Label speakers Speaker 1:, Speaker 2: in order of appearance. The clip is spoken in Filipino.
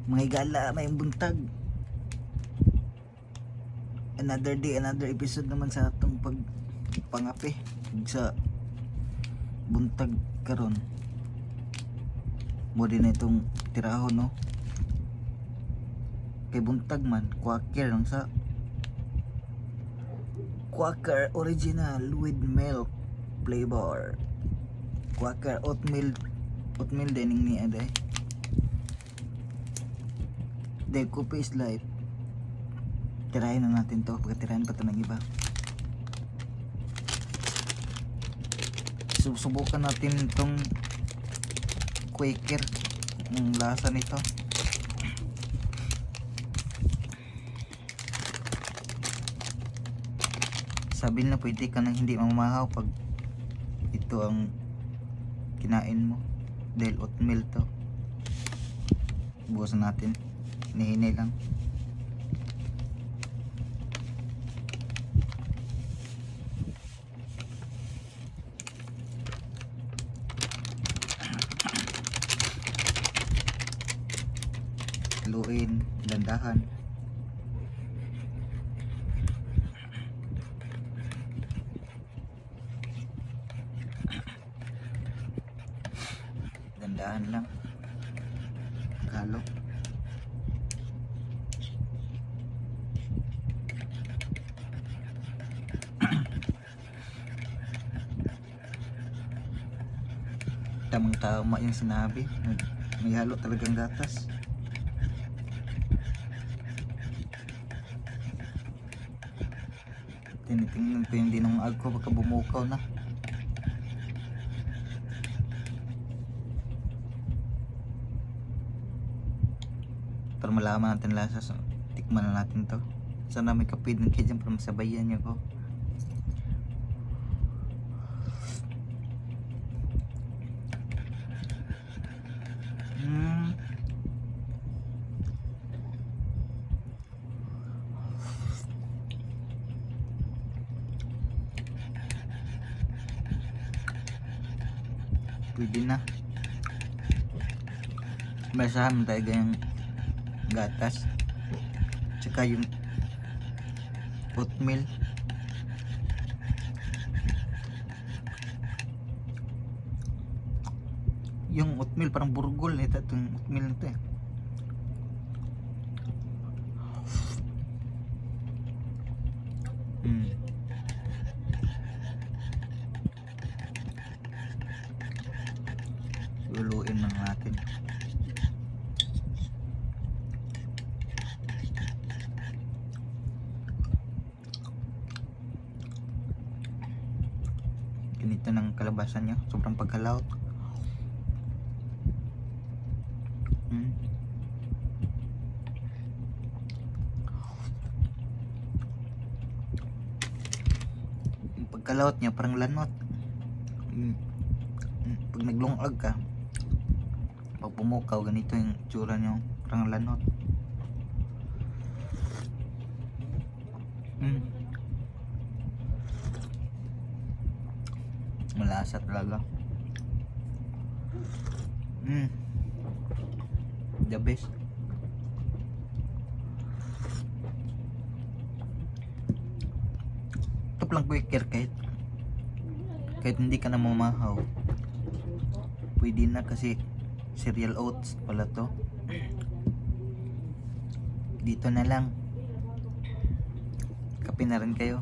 Speaker 1: Mga higala, may buntag. Another day, another episode naman sa atong pangape sa buntag karon. Mo din itong tirahon, no? Kay buntag man, quaker lang sa Quaker original with milk flavor. Quaker oatmeal dining ni aday. The coffee is light. Tirahin na natin to, pagkatirahin pa to ng iba. Subukan natin itong Quaker, ang lasa nito. Sabi na pwede ka nang hindi mamahaw pag ito ang kinain mo, dahil oatmeal to. Bukasan natin, hinihinay lang. Haluin, dandahan. Dandahan lang. Halo. Tamang tama yung sinabi. May halo talagang gatas. Tinitingnan ko yung dinungag ko baka bumukaw na. Para malaman natin lasa, so, tikman na natin to. Sana may kapit ng kaya dyan para masabayan nyo ko. Pwede na. Basahan tayo ganyang gatas. Tsaka yung oatmeal. Yung oatmeal parang burgol. Ito itong oatmeal na ito eh. Luluin lang natin. Ganito ng kalabasan nyo, sobrang pagkalaot. Yung pagkalaot nyo parang lanot. Pag naglungag ka, pag pumukaw, ganito yung tsura nyo, parang lanot. Malasa talaga. The best. Ito lang Quaker, kahit hindi ka na mamahaw, pwede na kasi cereal oats pala to. Dito na lang. Kape na rin kayo.